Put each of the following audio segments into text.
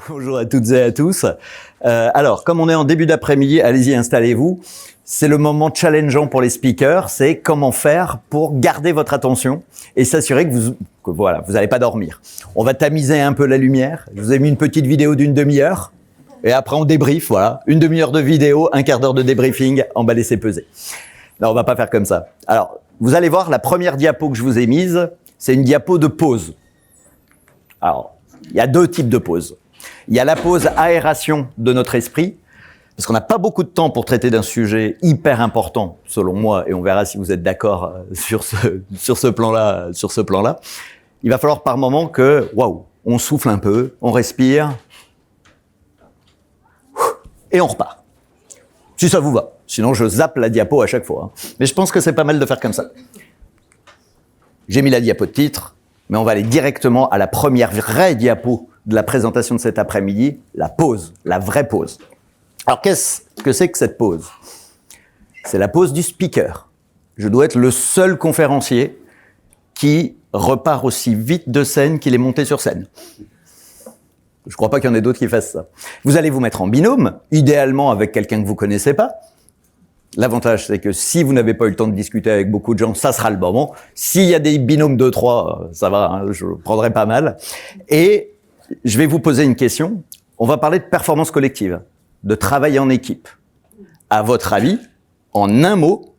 Bonjour à toutes et à tous. Alors, comme on est en début d'après-midi, allez-y, installez-vous. C'est le moment challengeant pour les speakers, c'est comment faire pour garder votre attention et s'assurer que vous n'allez pas dormir. On va tamiser un peu la lumière. Je vous ai mis une petite vidéo d'une demi-heure et après on débrief, voilà. Une demi-heure de vidéo, un quart d'heure de débriefing, emballé c'est pesé. Non, on va pas faire comme ça. Alors, vous allez voir la première diapo que je vous ai mise, c'est une diapo de pause. Alors, il y a deux types de pauses. Il y a la pause aération de notre esprit, parce qu'on n'a pas beaucoup de temps pour traiter d'un sujet hyper important, selon moi, et on verra si vous êtes d'accord sur ce plan-là. Il va falloir par moment que, on souffle un peu, on respire, et on repart. Si ça vous va. Sinon, je zappe la diapo à chaque fois. Mais je pense que c'est pas mal de faire comme ça. J'ai mis la diapo de titre, mais on va aller directement à la première vraie diapo de la présentation de cet après-midi, la pause, la vraie pause. Alors, qu'est-ce que c'est que cette pause? C'est la pause du speaker. Je dois être le seul conférencier qui repart aussi vite de scène qu'il est monté sur scène. Je ne crois pas qu'il y en ait d'autres qui fassent ça. Vous allez vous mettre en binôme, idéalement avec quelqu'un que vous ne connaissez pas. L'avantage, c'est que si vous n'avez pas eu le temps de discuter avec beaucoup de gens, ça sera le moment. S'il y a des binômes 2-3, ça va, hein, je prendrai pas mal. Et je vais vous poser une question. On va parler de performance collective, de travail en équipe. À votre avis, en un mot,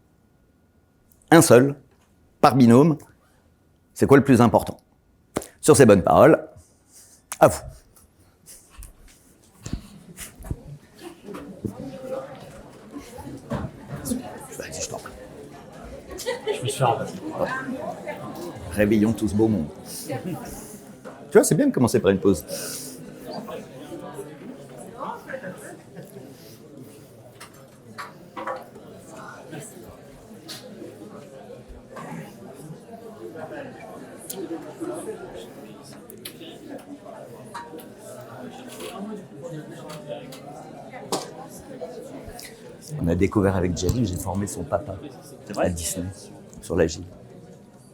un seul, par binôme, c'est quoi le plus important? Sur ces bonnes paroles, à vous. Vas-y, je t'en prie. Je me suis rabattu. Réveillons tout ce beau monde. Tu vois, c'est bien de commencer par une pause. On a découvert avec Jerry, j'ai formé son papa à Disney, sur la Gile.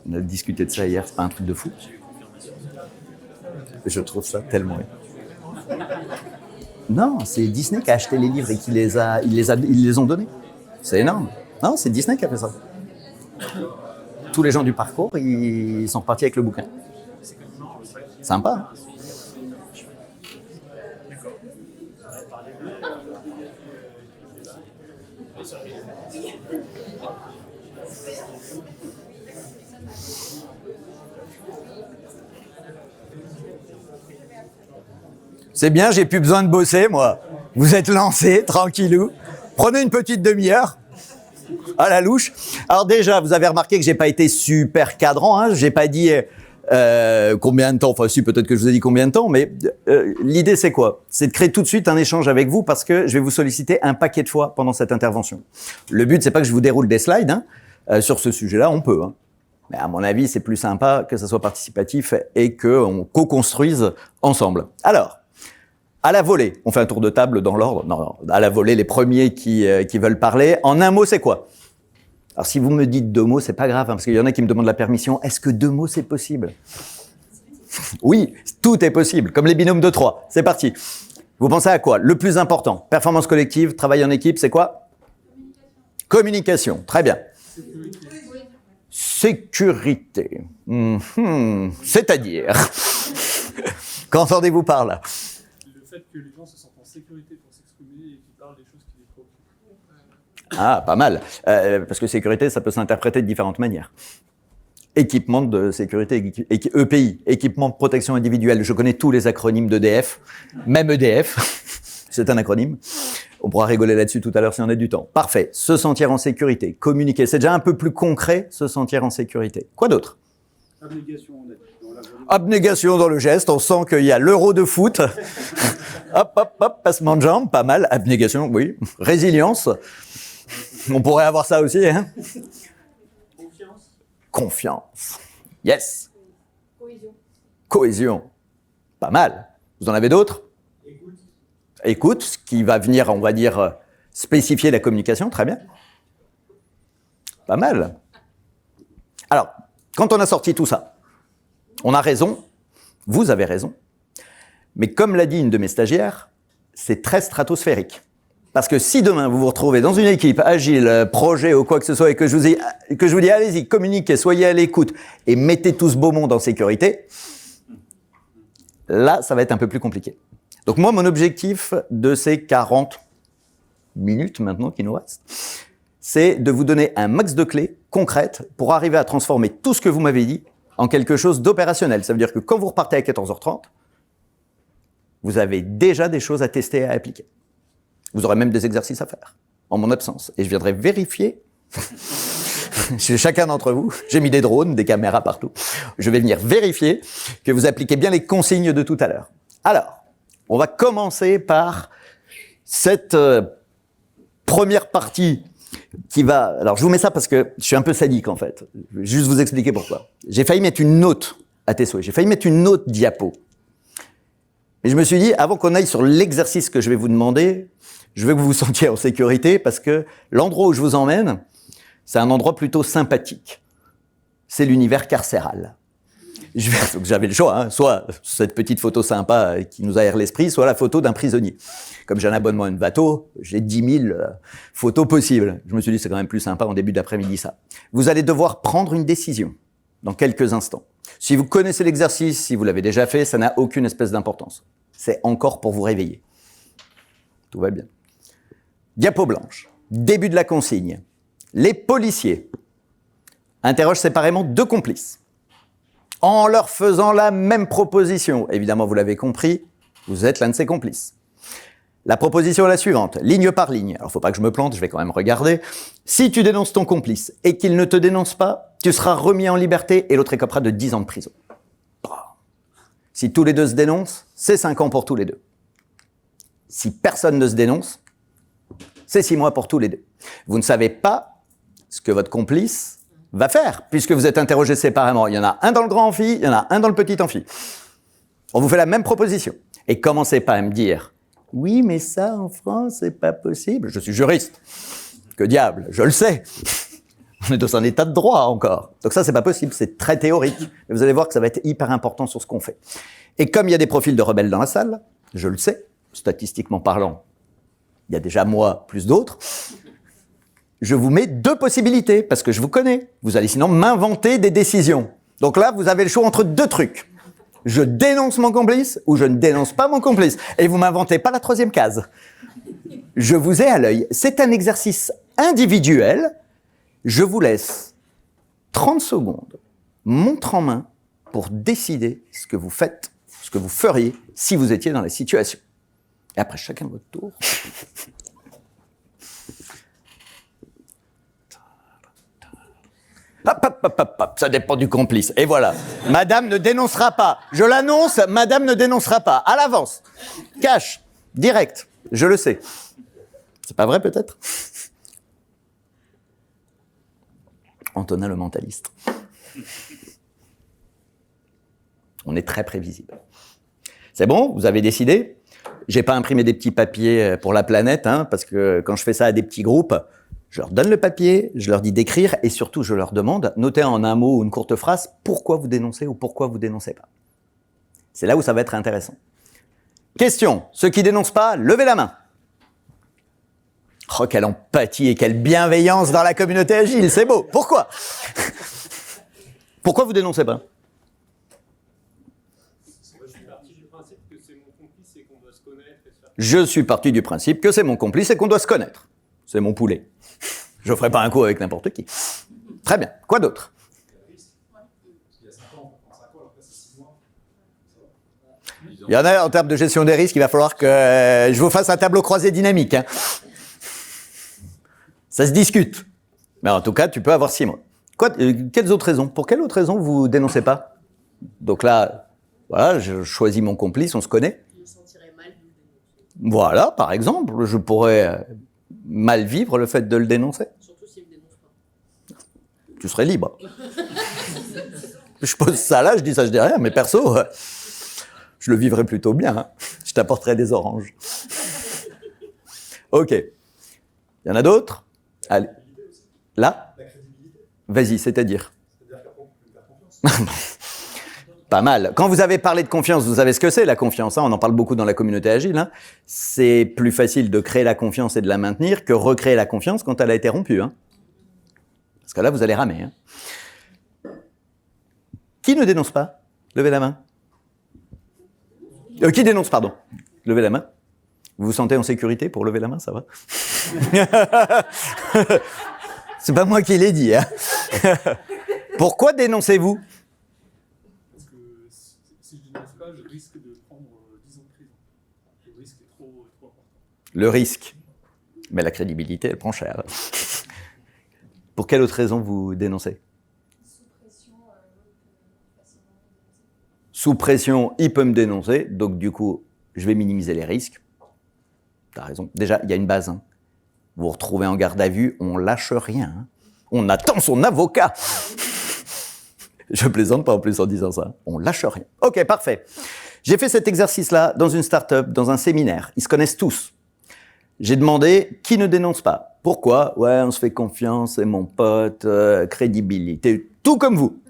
On a discuté de ça hier, c'est pas un truc de fou? Je trouve ça tellement... Non, c'est Disney qui a acheté les livres et qui ils les ont donnés. C'est énorme. Non, c'est Disney qui a fait ça. Tous les gens du parcours, ils sont repartis avec le bouquin. Sympa. Hein? C'est bien, j'ai plus besoin de bosser, moi. Vous êtes lancés, tranquillou. Prenez une petite demi-heure, à la louche. Alors déjà, vous avez remarqué que j'ai pas été super cadrant, hein. J'ai pas dit combien de temps. Enfin, si, peut-être que je vous ai dit combien de temps, mais l'idée, c'est quoi? C'est de créer tout de suite un échange avec vous parce que je vais vous solliciter un paquet de fois pendant cette intervention. Le but, c'est pas que je vous déroule des slides, hein. Sur ce sujet-là, on peut, hein. Mais à mon avis, c'est plus sympa que ça soit participatif et qu'on co-construise ensemble. Alors, à la volée, on fait un tour de table dans l'ordre. Non, à la volée, les premiers qui veulent parler. En un mot, c'est quoi? Alors, si vous me dites 2 mots, c'est pas grave, hein, parce qu'il y en a qui me demandent la permission. Est-ce que 2 mots, c'est possible? Oui, tout est possible, comme les binômes de 3. C'est parti. Vous pensez à quoi? Le plus important, performance collective, travail en équipe, c'est quoi? Communication. Très bien. Sécurité. C'est-à-dire qu'entendez-vous par là? Le fait que les gens se sentent en sécurité pour s'exprimer et qu'ils parlent des choses qui les préoccupent. Ah, pas mal. Parce que sécurité, ça peut s'interpréter de différentes manières. Équipement de sécurité, EPI, équipement de protection individuelle. Je connais tous les acronymes d'EDF, même EDF, c'est un acronyme. On pourra rigoler là-dessus tout à l'heure si on a du temps. Parfait. Se sentir en sécurité, communiquer. C'est déjà un peu plus concret, se sentir en sécurité. Quoi d'autre? Abnégation, on a dit. Abnégation dans le geste, on sent qu'il y a l'euro de foot. Hop, hop, hop, passement de jambes, pas mal. Abnégation, oui. Résilience. On pourrait avoir ça aussi, hein. Confiance. Confiance. Yes. Cohésion. Cohésion. Pas mal. Vous en avez d'autres? Écoute. Écoute, ce qui va venir, on va dire, spécifier la communication. Très bien. Pas mal. Alors, quand on a sorti tout ça, on a raison, vous avez raison, Mais comme l'a dit une de mes stagiaires, c'est très stratosphérique. Parce que si demain vous vous retrouvez dans une équipe agile, projet ou quoi que ce soit, et que je vous dis allez-y, communiquez, soyez à l'écoute et mettez tout ce beau monde en sécurité, là, ça va être un peu plus compliqué. Donc moi, mon objectif de ces 40 minutes maintenant qui nous restent, c'est de vous donner un max de clés concrètes pour arriver à transformer tout ce que vous m'avez dit en quelque chose d'opérationnel. Ça veut dire que quand vous repartez à 14h30, vous avez déjà des choses à tester et à appliquer. Vous aurez même des exercices à faire, en mon absence. Et je viendrai vérifier, chez chacun d'entre vous, j'ai mis des drones, des caméras partout, je vais venir vérifier que vous appliquez bien les consignes de tout à l'heure. Alors, on va commencer par cette première partie qui va... Alors, je vous mets ça parce que je suis un peu sadique, en fait. Je vais juste vous expliquer pourquoi. J'ai failli mettre une note à tes souhaits. J'ai failli mettre une autre diapo. Mais je me suis dit, avant qu'on aille sur l'exercice que je vais vous demander, je veux que vous vous sentiez en sécurité parce que l'endroit où je vous emmène, c'est un endroit plutôt sympathique. C'est l'univers carcéral. Donc j'avais le choix, hein, soit cette petite photo sympa qui nous aère l'esprit, soit la photo d'un prisonnier. Comme j'ai un abonnement à une bateau, j'ai 10 000 photos possibles. Je me suis dit, c'est quand même plus sympa en début d'après-midi ça. Vous allez devoir prendre une décision dans quelques instants. Si vous connaissez l'exercice, si vous l'avez déjà fait, ça n'a aucune espèce d'importance. C'est encore pour vous réveiller. Tout va bien. Diapo blanche. Début de la consigne. Les policiers interrogent séparément 2 complices en leur faisant la même proposition. Évidemment, vous l'avez compris, vous êtes l'un de ces complices. La proposition est la suivante, ligne par ligne. Alors, faut pas que je me plante, je vais quand même regarder. Si tu dénonces ton complice et qu'il ne te dénonce pas, tu seras remis en liberté et l'autre écopera de 10 ans de prison. Si tous les deux se dénoncent, c'est 5 ans pour tous les deux. Si personne ne se dénonce, c'est 6 mois pour tous les deux. Vous ne savez pas ce que votre complice va faire, puisque vous êtes interrogés séparément. Il y en a un dans le grand amphi, il y en a un dans le petit amphi. On vous fait la même proposition. Et commencez pas à me dire « Oui, mais ça, en France, c'est pas possible. » Je suis juriste. Que diable, je le sais. On est dans un état de droit encore. Donc ça, c'est pas possible, c'est très théorique. Et vous allez voir que ça va être hyper important sur ce qu'on fait. Et comme il y a des profils de rebelles dans la salle, je le sais, statistiquement parlant, il y a déjà moi plus d'autres, je vous mets 2 possibilités, parce que je vous connais. Vous allez sinon m'inventer des décisions. Donc là, vous avez le choix entre 2 trucs. Je dénonce mon complice ou je ne dénonce pas mon complice. Et vous m'inventez pas la 3e case. Je vous ai à l'œil. C'est un exercice individuel. Je vous laisse 30 secondes, montre en main, pour décider ce que vous faites, ce que vous feriez si vous étiez dans la situation. Et après, chacun votre tour. Hop, ça dépend du complice. Et voilà. Madame ne dénoncera pas. Je l'annonce, madame ne dénoncera pas. À l'avance. Cash. Direct. Je le sais. C'est pas vrai, peut-être ? Antonin le mentaliste. On est très prévisible. C'est bon ? Vous avez décidé ? J'ai pas imprimé des petits papiers pour la planète, hein, parce que quand je fais ça à des petits groupes, je leur donne le papier, je leur dis d'écrire et surtout je leur demande, notez en un mot ou une courte phrase, pourquoi vous dénoncez ou pourquoi vous dénoncez pas. C'est là où ça va être intéressant. Question, ceux qui dénoncent pas, levez la main. Oh, quelle empathie et quelle bienveillance dans la communauté agile, c'est beau. Pourquoi ? Pourquoi vous dénoncez pas ? Je suis parti du principe que c'est mon complice et qu'on doit se connaître. C'est mon poulet. Je ne ferai pas un coup avec n'importe qui. Très bien. Quoi d'autre ? Il y en a en termes de gestion des risques, il va falloir que je vous fasse un tableau croisé dynamique. Hein. Ça se discute. Mais en tout cas, tu peux avoir 6 mois. Quelles autres raisons ? Pour quelle autre raison vous dénoncez pas ? Donc là, voilà, je choisis mon complice, on se connaît. Il me sentirait mal de le dénoncer. Voilà, par exemple, je pourrais mal vivre le fait de le dénoncer. Surtout s'il ne me dénonce pas. Tu serais libre. Je pose ça là, je dis ça, je dis rien, mais perso, je le vivrais plutôt bien. Hein. Je t'apporterai des oranges. Ok. Il y en a d'autres ? Allez. Là ? La crédibilité. Vas-y, c'est-à-dire ? C'est-à-dire qu'après, on peut lui faire confiance. Pas mal. Quand vous avez parlé de confiance, vous savez ce que c'est la confiance, hein, on en parle beaucoup dans la communauté agile. Hein. C'est plus facile de créer la confiance et de la maintenir que recréer la confiance quand elle a été rompue. Hein. Parce que là, vous allez ramer. Hein. Qui ne dénonce pas? Levez la main. Qui dénonce, pardon? Levez la main. Vous vous sentez en sécurité pour lever la main, ça va? C'est pas moi qui l'ai dit. Hein. Pourquoi dénoncez-vous? Parce que si je ne dénonce pas, je risque de prendre 10 ans de prison. Le risque est trop important. Le risque. Mais la crédibilité, elle prend cher. Pour quelle autre raison vous dénoncez? Sous pression, il peut me dénoncer, donc du coup, je vais minimiser les risques. T'as raison. Déjà, il y a une base. Hein. Vous vous retrouvez en garde à vue, on lâche rien. Hein. On attend son avocat. Je plaisante pas en plus en disant ça. On lâche rien. Ok, parfait. J'ai fait cet exercice-là dans une start-up, dans un séminaire. Ils se connaissent tous. J'ai demandé qui ne dénonce pas. Pourquoi? Ouais, on se fait confiance, c'est mon pote, crédibilité, tout comme vous.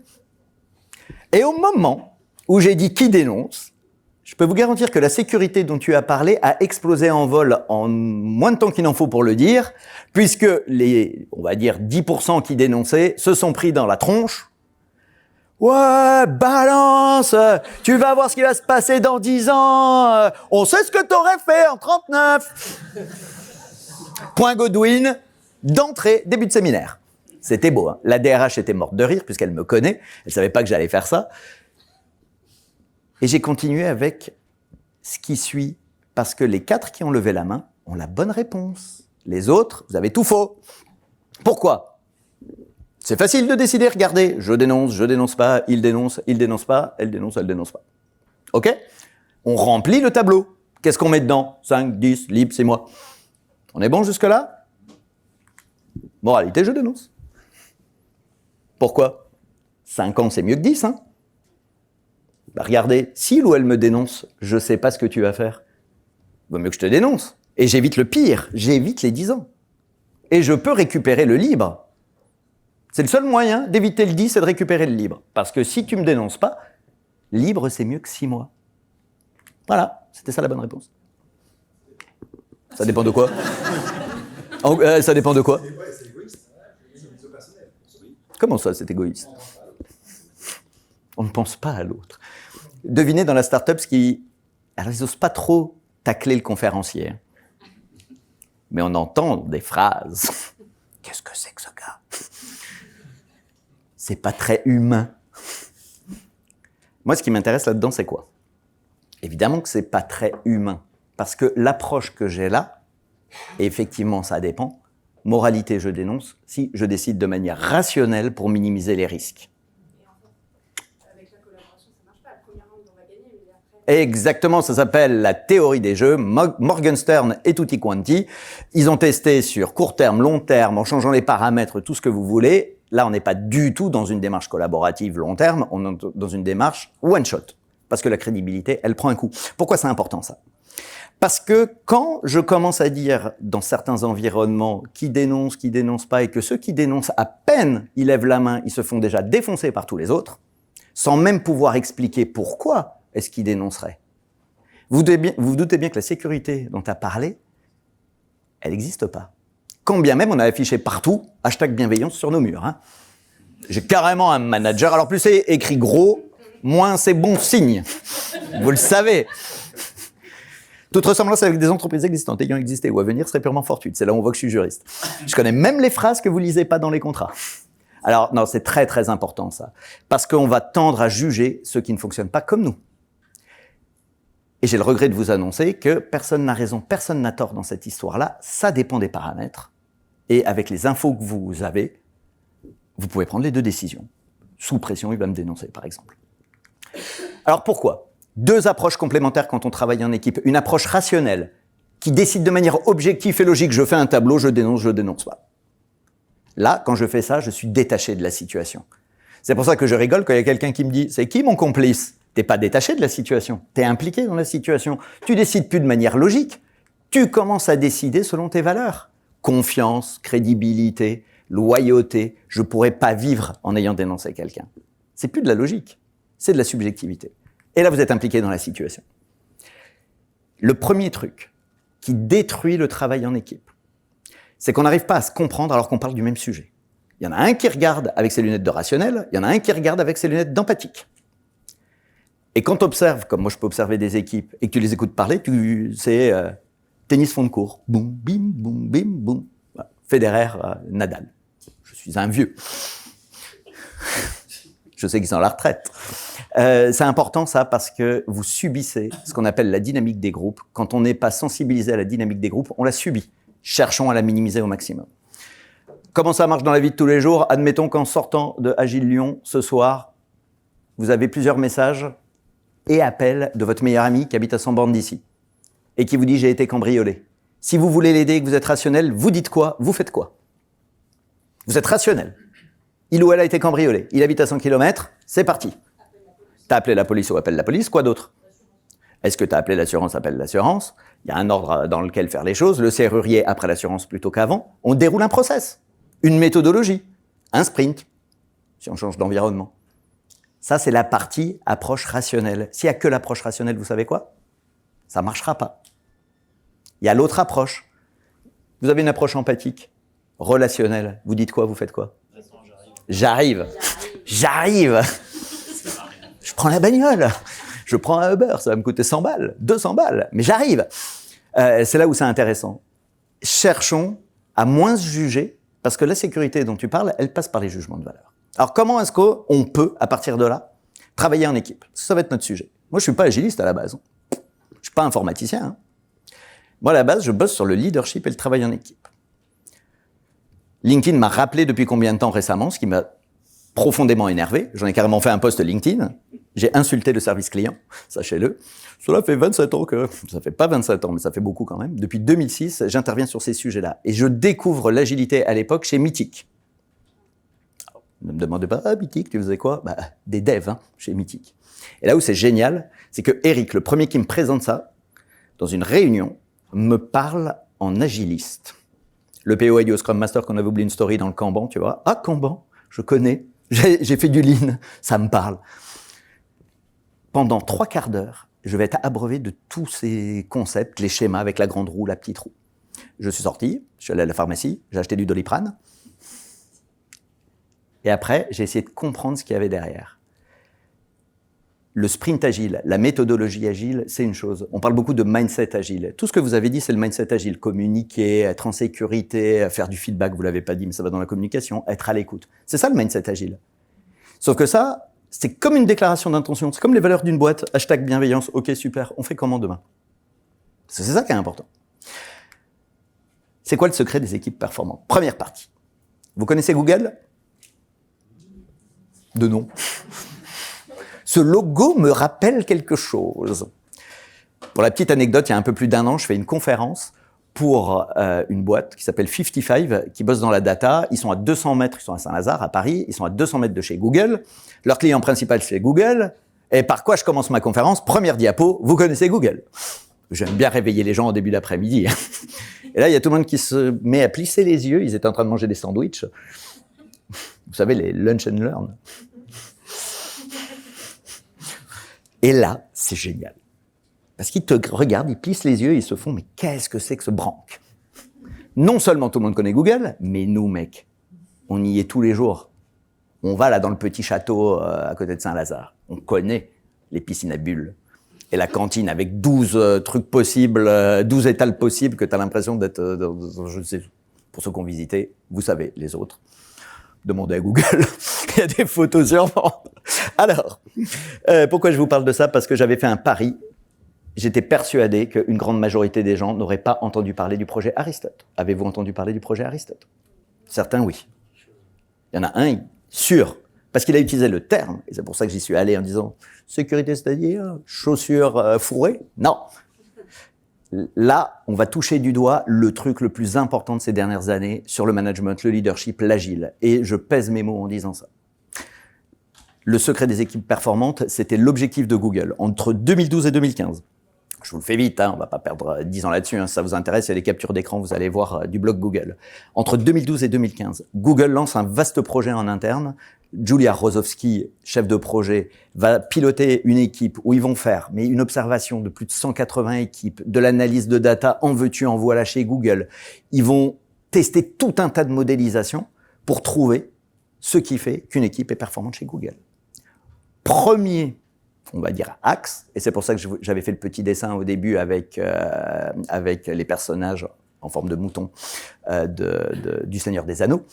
Et au moment où j'ai dit qui dénonce, je peux vous garantir que la sécurité dont tu as parlé a explosé en vol en moins de temps qu'il n'en faut pour le dire, puisque les, on va dire, 10% qui dénonçaient se sont pris dans la tronche. Ouais, balance, tu vas voir ce qui va se passer dans 10 ans, on sait ce que t'aurais fait en 39. Point Godwin, d'entrée, début de séminaire. C'était beau, hein. La DRH était morte de rire, puisqu'elle me connaît, elle savait pas que j'allais faire ça. Et j'ai continué avec ce qui suit, parce que les 4 qui ont levé la main ont la bonne réponse. Les autres, vous avez tout faux. Pourquoi? C'est facile de décider, regardez, je dénonce pas, il dénonce pas, elle dénonce pas. Ok? On remplit le tableau. Qu'est-ce qu'on met dedans? 5, 10, libre, c'est moi. On est bon jusque-là? Moralité, je dénonce. Pourquoi? 5 ans, c'est mieux que 10, hein? Bah regardez, s'il ou elle me dénonce, je sais pas ce que tu vas faire. Vaut mieux que je te dénonce. Et j'évite le pire, j'évite les 10 ans. Et je peux récupérer le libre. C'est le seul moyen d'éviter le 10, c'est de récupérer le libre. Parce que si tu me dénonces pas, libre c'est mieux que 6 mois. Voilà, c'était ça la bonne réponse. Ça dépend de quoi? Ça dépend de quoi? C'est égoïste. C'est personnel. Comment ça, c'est égoïste? On ne pense pas à l'autre. Devinez dans la start-up ce qui... Alors, ils n'osent pas trop tacler le conférencier. Mais on entend des phrases. Qu'est-ce que c'est que ce gars? C'est pas très humain. Moi, ce qui m'intéresse là-dedans, c'est quoi? Évidemment que c'est pas très humain. Parce que l'approche que j'ai là, et effectivement, ça dépend. Moralité, je dénonce. Si je décide de manière rationnelle pour minimiser les risques. Exactement, ça s'appelle la théorie des jeux, Morgenstern et tutti quanti. Ils ont testé sur court terme, long terme, en changeant les paramètres, tout ce que vous voulez. Là, on n'est pas du tout dans une démarche collaborative long terme, on est dans une démarche one shot. Parce que la crédibilité, elle prend un coup. Pourquoi c'est important ça? Parce que quand je commence à dire dans certains environnements qui dénoncent pas, et que ceux qui dénoncent à peine, ils lèvent la main, ils se font déjà défoncer par tous les autres, sans même pouvoir expliquer pourquoi est-ce qu'il dénoncerait? Vous doutez bien que la sécurité dont tu as parlé, elle n'existe pas. Quand bien même on a affiché partout #bienveillance sur nos murs. Hein. J'ai carrément un manager, alors plus c'est écrit gros, moins c'est bon signe. Vous le savez. Toute ressemblance avec des entreprises existantes ayant existé ou à venir serait purement fortuite. C'est là où on voit que je suis juriste. Je connais même les phrases que vous lisez pas dans les contrats. Alors non, c'est très très important ça. Parce qu'on va tendre à juger ceux qui ne fonctionnent pas comme nous. Et j'ai le regret de vous annoncer que personne n'a raison, personne n'a tort dans cette histoire-là. Ça dépend des paramètres. Et avec les infos que vous avez, vous pouvez prendre les 2 décisions. Sous pression, il va me dénoncer, par exemple. Alors pourquoi? 2 approches complémentaires quand on travaille en équipe. Une approche rationnelle, qui décide de manière objective et logique. Je fais un tableau, je dénonce pas. Là, quand je fais ça, je suis détaché de la situation. C'est pour ça que je rigole quand il y a quelqu'un qui me dit « C'est qui mon complice ?» T'es pas détaché de la situation, t'es impliqué dans la situation. Tu décides plus de manière logique, tu commences à décider selon tes valeurs. Confiance, crédibilité, loyauté, je pourrais pas vivre en ayant dénoncé quelqu'un. C'est plus de la logique, c'est de la subjectivité. Et là, vous êtes impliqué dans la situation. Le premier truc qui détruit le travail en équipe, c'est qu'on n'arrive pas à se comprendre alors qu'on parle du même sujet. Il y en a un qui regarde avec ses lunettes de rationnel, il y en a un qui regarde avec ses lunettes d'empathique. Et quand tu observes, comme moi je peux observer des équipes, et que tu les écoutes parler, c'est tennis fond de cours. Boum, bim, boum, bim, boum. Voilà. Federer, Nadal. Je suis un vieux. Je sais qu'ils sont à la retraite. C'est important ça parce que vous subissez ce qu'on appelle la dynamique des groupes. Quand on n'est pas sensibilisé à la dynamique des groupes, on la subit. Cherchons à la minimiser au maximum. Comment ça marche dans la vie de tous les jours? Admettons qu'en sortant de Agile Lyon, ce soir, vous avez plusieurs messages et appels de votre meilleur ami qui habite à 100 bornes d'ici et qui vous dit « j'ai été cambriolé ». Si vous voulez l'aider et que vous êtes rationnel, vous dites quoi? Vous faites quoi? Vous êtes rationnel. Il ou elle a été cambriolé. Il habite à 100 km, c'est parti. T'as appelé la police ou appelle la police, quoi d'autre? Est-ce que t'as appelé l'assurance, appelle l'assurance? Il y a un ordre dans lequel faire les choses. Le serrurier après l'assurance plutôt qu'avant. On déroule un process, une méthodologie, un sprint, si on change d'environnement. Ça, c'est la partie approche rationnelle. S'il n'y a que l'approche rationnelle, vous savez quoi? Ça ne marchera pas. Il y a l'autre approche. Vous avez une approche empathique, relationnelle. Vous dites quoi? Vous faites quoi? J'arrive. Je prends la bagnole. Je prends un Uber. Ça va me coûter 100 balles, 200 balles. Mais j'arrive. C'est là où c'est intéressant. Cherchons à moins se juger, parce que la sécurité dont tu parles, elle passe par les jugements de valeur. Alors, comment est-ce qu'on peut, à partir de là, travailler en équipe? Ça va être notre sujet. Moi, je suis pas agiliste à la base. Je suis pas informaticien. Hein. Moi, à la base, je bosse sur le leadership et le travail en équipe. LinkedIn m'a rappelé depuis combien de temps récemment, ce qui m'a profondément énervé. J'en ai carrément fait un post LinkedIn. J'ai insulté le service client, sachez-le. Cela fait 27 ans que... Ça fait pas 27 ans, mais ça fait beaucoup quand même. Depuis 2006, j'interviens sur ces sujets-là. Et je découvre l'agilité à l'époque chez Mythic. Ne me demandez pas, Mythic, tu faisais quoi? Des devs, chez Mythic. Et là où c'est génial, c'est que Eric, le premier qui me présente ça, dans une réunion, me parle en agiliste. Le PO et Scrum Master qu'on avait oublié une story dans le Kanban, tu vois. Ah, Kanban, je connais. J'ai fait du Lean, ça me parle. Pendant 3 quarts d'heure, je vais être abreuvé de tous ces concepts, les schémas avec la grande roue, la petite roue. Je suis sorti, je suis allé à la pharmacie, j'ai acheté du Doliprane. Et après, j'ai essayé de comprendre ce qu'il y avait derrière. Le sprint agile, la méthodologie agile, c'est une chose. On parle beaucoup de mindset agile. Tout ce que vous avez dit, c'est le mindset agile. Communiquer, être en sécurité, faire du feedback, vous l'avez pas dit, mais ça va dans la communication, être à l'écoute. C'est ça le mindset agile. Sauf que ça, c'est comme une déclaration d'intention. C'est comme les valeurs d'une boîte. Hashtag bienveillance. Ok, super. On fait comment demain? C'est ça qui est important. C'est quoi le secret des équipes performantes? Première partie. Vous connaissez Google? De nom. Ce logo me rappelle quelque chose. Pour la petite anecdote, il y a un peu plus d'1 an, je fais une conférence pour une boîte qui s'appelle 55, qui bosse dans la data. Ils sont à 200 mètres, ils sont à Saint-Lazare, à Paris. Ils sont à 200 mètres de chez Google. Leur client principal, c'est Google. Et par quoi je commence ma conférence? Première diapo, vous connaissez Google. J'aime bien réveiller les gens au début d'après-midi. Et là, il y a tout le monde qui se met à plisser les yeux. Ils étaient en train de manger des sandwichs. Vous savez, les lunch and learn. Et là, c'est génial. Parce qu'ils te regardent, ils plissent les yeux, ils se font « Mais qu'est-ce que c'est que ce branque ?» Non seulement tout le monde connaît Google, mais nous, mec, on y est tous les jours. On va là dans le petit château à côté de Saint-Lazare. On connaît les piscines à bulles. Et la cantine avec 12 trucs possibles, 12 étals possibles que tu as l'impression d'être... je sais, pour ceux qui ont visité, vous savez, les autres. Demandez à Google. Il y a des photos sûrement. Alors, pourquoi je vous parle de ça? Parce que j'avais fait un pari. J'étais persuadé qu'une grande majorité des gens n'auraient pas entendu parler du projet Aristote. Avez-vous entendu parler du projet Aristote? Certains, oui. Il y en a un, sûr, parce qu'il a utilisé le terme, et c'est pour ça que j'y suis allé en disant « sécurité, c'est-à-dire chaussures fourrées ?» Non. Là, on va toucher du doigt le truc le plus important de ces dernières années sur le management, le leadership, l'agile. Et je pèse mes mots en disant ça. Le secret des équipes performantes, c'était l'objectif de Google entre 2012 et 2015. Je vous le fais vite, hein, on ne va pas perdre 10 ans là-dessus. Hein, si ça vous intéresse, il y a des captures d'écran, vous allez voir du blog Google. Entre 2012 et 2015, Google lance un vaste projet en interne. Julia Rosowski, chef de projet, va piloter une équipe où ils vont faire une observation de plus de 180 équipes, de l'analyse de data en veux-tu, en voilà chez Google. Ils vont tester tout un tas de modélisations pour trouver ce qui fait qu'une équipe est performante chez Google. Premier, on va dire, axe, et c'est pour ça que j'avais fait le petit dessin au début avec les personnages en forme de moutons du Seigneur des Anneaux.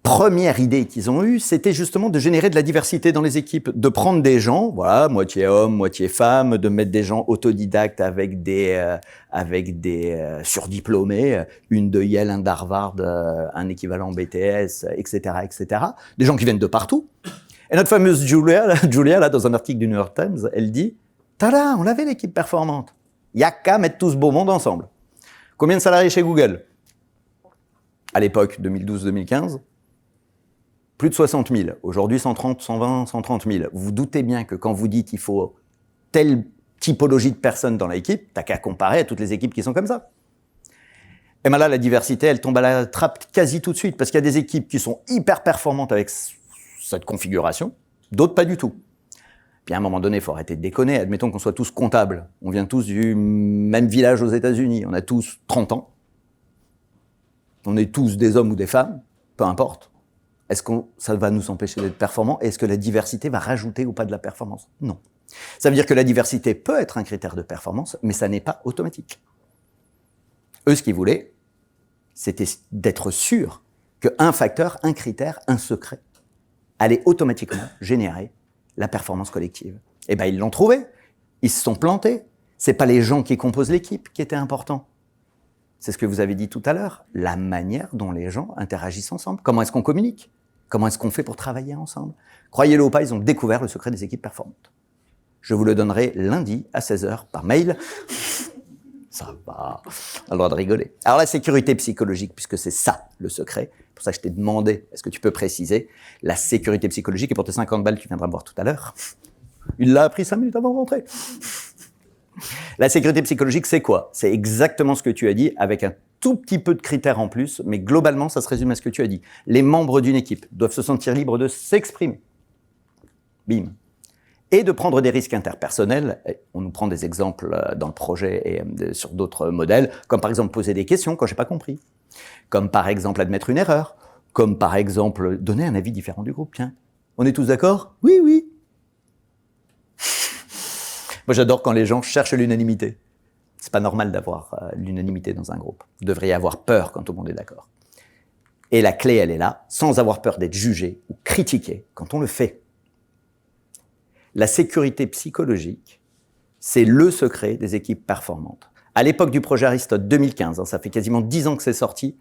Première idée qu'ils ont eue, c'était justement de générer de la diversité dans les équipes, de prendre des gens, voilà, moitié hommes, moitié femmes, de mettre des gens autodidactes avec des surdiplômés, une de Yale, un d'Harvard, un équivalent BTS, etc., etc. Des gens qui viennent de partout. Et notre fameuse Julia, là, dans un article du New York Times, elle dit « Tada, on l'avait l'équipe performante. Il n'y a qu'à mettre tout ce beau monde ensemble. » Combien de salariés chez Google? À l'époque, 2012-2015, plus de 60 000. Aujourd'hui, 130, 120, 130 000. Vous vous doutez bien que quand vous dites qu'il faut telle typologie de personnes dans l'équipe, t'as qu'à comparer à toutes les équipes qui sont comme ça. Et bien là, la diversité, elle tombe à la trappe quasi tout de suite, parce qu'il y a des équipes qui sont hyper performantes avec cette configuration, d'autres pas du tout. Puis à un moment donné, il faut arrêter de déconner. Admettons qu'on soit tous comptables. On vient tous du même village aux États-Unis. On a tous 30 ans. On est tous des hommes ou des femmes, peu importe. Est-ce que ça va nous empêcher d'être performants? Est-ce que la diversité va rajouter ou pas de la performance? Non. Ça veut dire que la diversité peut être un critère de performance, mais ça n'est pas automatique. Eux, ce qu'ils voulaient, c'était d'être sûr qu'un facteur, un critère, un secret allait automatiquement générer la performance collective. Eh bien, ils l'ont trouvé. Ils se sont plantés. C'est pas les gens qui composent l'équipe qui étaient importants. C'est ce que vous avez dit tout à l'heure, la manière dont les gens interagissent ensemble. Comment est-ce qu'on communique? Comment est-ce qu'on fait pour travailler ensemble? Croyez-le ou pas, ils ont découvert le secret des équipes performantes. Je vous le donnerai lundi à 16h par mail. Ça va, on a le droit de rigoler. Alors la sécurité psychologique, puisque c'est ça le secret, c'est pour ça que je t'ai demandé, est-ce que tu peux préciser, la sécurité psychologique, et pour tes 50 balles, tu viendras me voir tout à l'heure. Il l'a appris 5 minutes avant de rentrer. La sécurité psychologique, c'est quoi? C'est exactement ce que tu as dit, avec un tout petit peu de critères en plus, mais globalement, ça se résume à ce que tu as dit. Les membres d'une équipe doivent se sentir libres de s'exprimer. Bim. Et de prendre des risques interpersonnels. On nous prend des exemples dans le projet et sur d'autres modèles, comme par exemple poser des questions quand j'ai pas compris, comme par exemple admettre une erreur, comme par exemple donner un avis différent du groupe. Tiens, on est tous d'accord? Oui, oui. Moi, j'adore quand les gens cherchent l'unanimité. C'est pas normal d'avoir l'unanimité dans un groupe. Vous devriez avoir peur quand tout le monde est d'accord. Et la clé, elle est là, sans avoir peur d'être jugé ou critiqué quand on le fait. La sécurité psychologique, c'est le secret des équipes performantes. À l'époque du projet Aristote, 2015, ça fait quasiment 10 ans que c'est sorti,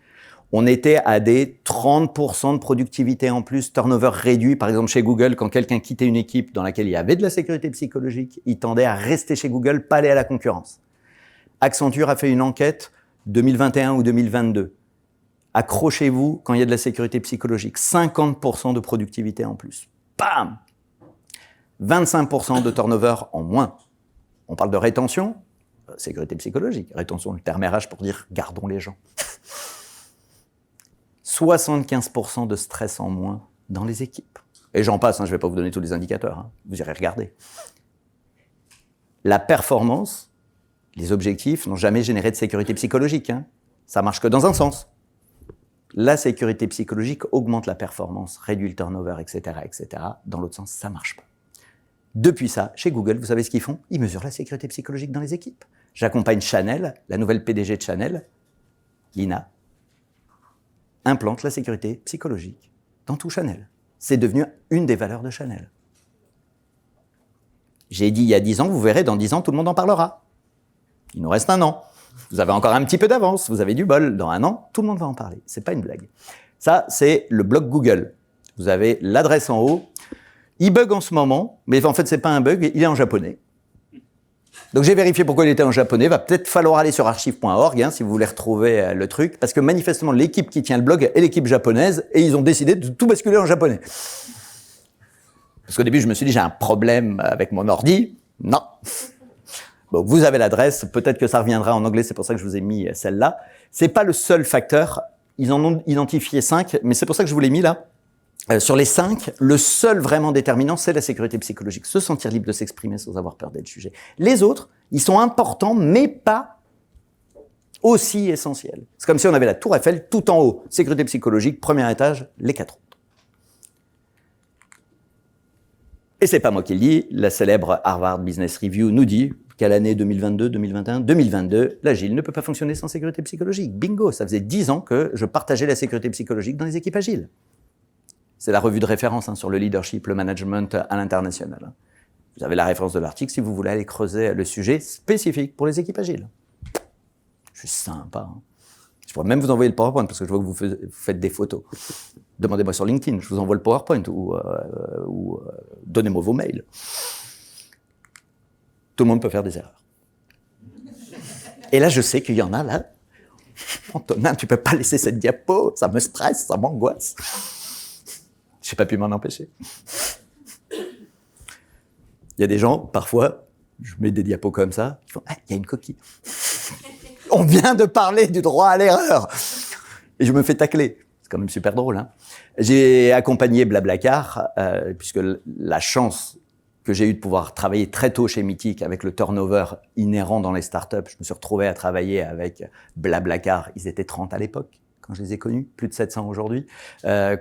on était à des 30% de productivité en plus, turnover réduit. Par exemple, chez Google, quand quelqu'un quittait une équipe dans laquelle il y avait de la sécurité psychologique, il tendait à rester chez Google, pas aller à la concurrence. Accenture a fait une enquête 2021 ou 2022. Accrochez-vous quand il y a de la sécurité psychologique. 50% de productivité en plus. Bam! 25% de turnover en moins. On parle de rétention, sécurité psychologique. Rétention, le terme RH pour dire gardons les gens. 75% de stress en moins dans les équipes. Et j'en passe, je ne vais pas vous donner tous les indicateurs, vous irez regarder. La performance, les objectifs n'ont jamais généré de sécurité psychologique. Ça marche que dans un sens. La sécurité psychologique augmente la performance, réduit le turnover, etc., etc. Dans l'autre sens, ça ne marche pas. Depuis ça, chez Google, vous savez ce qu'ils font? Ils mesurent la sécurité psychologique dans les équipes. J'accompagne Chanel, la nouvelle PDG de Chanel, Lina, implante la sécurité psychologique dans tout Chanel. C'est devenu une des valeurs de Chanel. J'ai dit il y a 10 ans, vous verrez, dans 10 ans, tout le monde en parlera. Il nous reste 1 an. Vous avez encore un petit peu d'avance, vous avez du bol. Dans 1 an, tout le monde va en parler. C'est pas une blague. Ça, c'est le blog Google. Vous avez l'adresse en haut. Il bug en ce moment, mais en fait, c'est pas un bug, il est en japonais. Donc j'ai vérifié pourquoi il était en japonais. Va peut-être falloir aller sur archive.org si vous voulez retrouver le truc, parce que manifestement, l'équipe qui tient le blog est l'équipe japonaise, et ils ont décidé de tout basculer en japonais. Parce qu'au début, je me suis dit, j'ai un problème avec mon ordi. Non. Donc, vous avez l'adresse, peut-être que ça reviendra en anglais, c'est pour ça que je vous ai mis celle-là. C'est pas le seul facteur, ils en ont identifié 5, mais c'est pour ça que je vous l'ai mis là. Sur les 5, le seul vraiment déterminant, c'est la sécurité psychologique. Se sentir libre de s'exprimer sans avoir peur d'être jugé. Les autres, ils sont importants, mais pas aussi essentiels. C'est comme si on avait la tour Eiffel tout en haut. Sécurité psychologique, premier étage, les 4 autres. Et c'est pas moi qui le dis, la célèbre Harvard Business Review nous dit qu'à l'année 2022, 2021, 2022, l'agile ne peut pas fonctionner sans sécurité psychologique. Bingo, ça faisait 10 ans que je partageais la sécurité psychologique dans les équipes agiles. C'est la revue de référence sur le leadership, le management à l'international. Vous avez la référence de l'article si vous voulez aller creuser le sujet spécifique pour les équipes agiles. Je suis sympa. Je pourrais même vous envoyer le PowerPoint parce que je vois que vous faites des photos. Demandez-moi sur LinkedIn, je vous envoie le PowerPoint ou donnez-moi vos mails. Tout le monde peut faire des erreurs. Et là, je sais qu'il y en a là. Antonin, tu peux pas laisser cette diapo, ça me stresse, ça m'angoisse. J'ai pas pu m'en empêcher. Il y a des gens, parfois, je mets des diapos comme ça, ils font « Ah, il y a une coquille. On vient de parler du droit à l'erreur. » Et je me fais tacler. C'est quand même super drôle. Hein. J'ai accompagné Blablacar, puisque la chance que j'ai eue de pouvoir travailler très tôt chez Mythic avec le turnover inhérent dans les startups, je me suis retrouvé à travailler avec Blablacar. Ils étaient 30 à l'époque. Quand je les ai connus, plus de 700 aujourd'hui.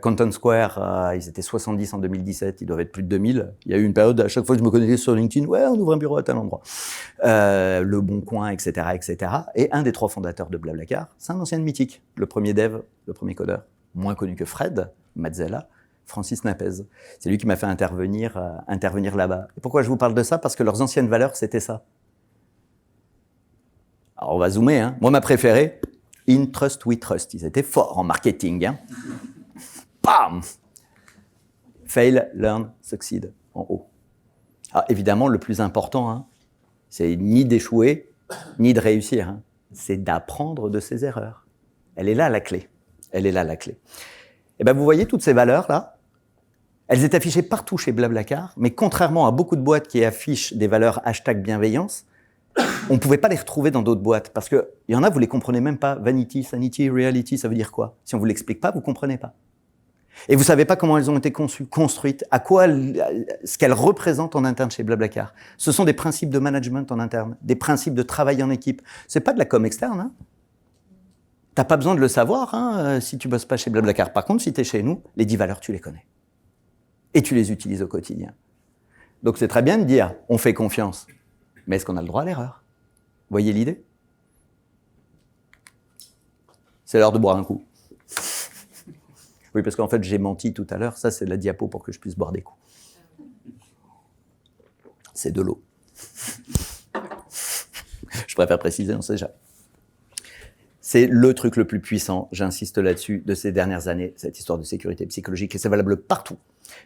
Content Square, ils étaient 70 en 2017, ils doivent être plus de 2000. Il y a eu une période, à chaque fois que je me connectais sur LinkedIn, ouais, on ouvre un bureau à tel endroit. Le Bon Coin, etc., etc. Et un des 3 fondateurs de Blablacar, c'est un ancien de Mythic, le premier dev, le premier codeur, moins connu que Fred Mazzella, Francis Napez. C'est lui qui m'a fait intervenir là-bas. Et pourquoi je vous parle de ça? Parce que leurs anciennes valeurs, c'était ça. Alors on va zoomer, hein. Moi, ma préférée, In Trust, We Trust. Ils étaient forts en marketing. Hein. Bam! Fail, learn, succeed, en haut. Alors, évidemment, le plus important, hein, c'est ni d'échouer, ni de réussir. Hein. C'est d'apprendre de ses erreurs. Elle est là, la clé. Elle est là, la clé. Et ben, vous voyez toutes ces valeurs-là, elles étaient affichées partout chez Blablacar, mais contrairement à beaucoup de boîtes qui affichent des valeurs #bienveillance, on ne pouvait pas les retrouver dans d'autres boîtes, parce qu'il y en a, vous ne les comprenez même pas. Vanity, sanity, reality, ça veut dire quoi? Si on ne vous l'explique pas, vous ne comprenez pas. Et vous ne savez pas comment elles ont été conçues, construites, à quoi ce qu'elles représentent en interne chez Blablacar. Ce sont des principes de management en interne, des principes de travail en équipe. Ce n'est pas de la com externe. Hein. Tu n'as pas besoin de le savoir hein, si tu ne bosses pas chez Blablacar. Par contre, si tu es chez nous, les 10 valeurs, tu les connais. Et tu les utilises au quotidien. Donc c'est très bien de dire, on fait confiance. Mais est-ce qu'on a le droit à l'erreur? Vous voyez l'idée? C'est l'heure de boire un coup. Oui, parce qu'en fait, j'ai menti tout à l'heure. Ça, c'est de la diapo pour que je puisse boire des coups. C'est de l'eau. Je préfère préciser, on sait jamais. C'est le truc le plus puissant, j'insiste là-dessus, de ces dernières années, cette histoire de sécurité psychologique. Et c'est valable partout.